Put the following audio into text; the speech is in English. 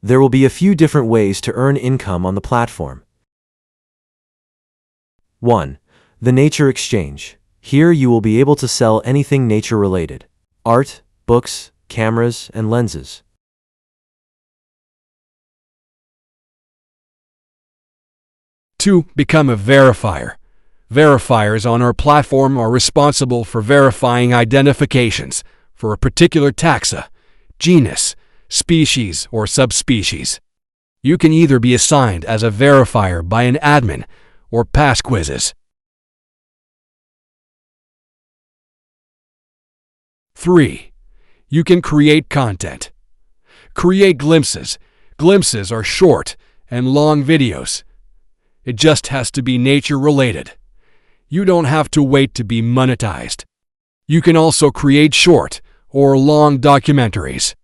There will be a few different ways to earn income on the platform. 1. The Nature Exchange. Here you will be able to sell anything nature-related: art, books, cameras, and lenses. 2. Become a verifier. Verifiers on our platform are responsible for verifying identifications for a particular taxa, genus, species, or subspecies. You can either be assigned as a verifier by an admin or pass quizzes. 3. You can create content. Create glimpses. Glimpses are short and long videos. It just has to be nature-related. You don't have to wait to be monetized. You can also create short or long documentaries.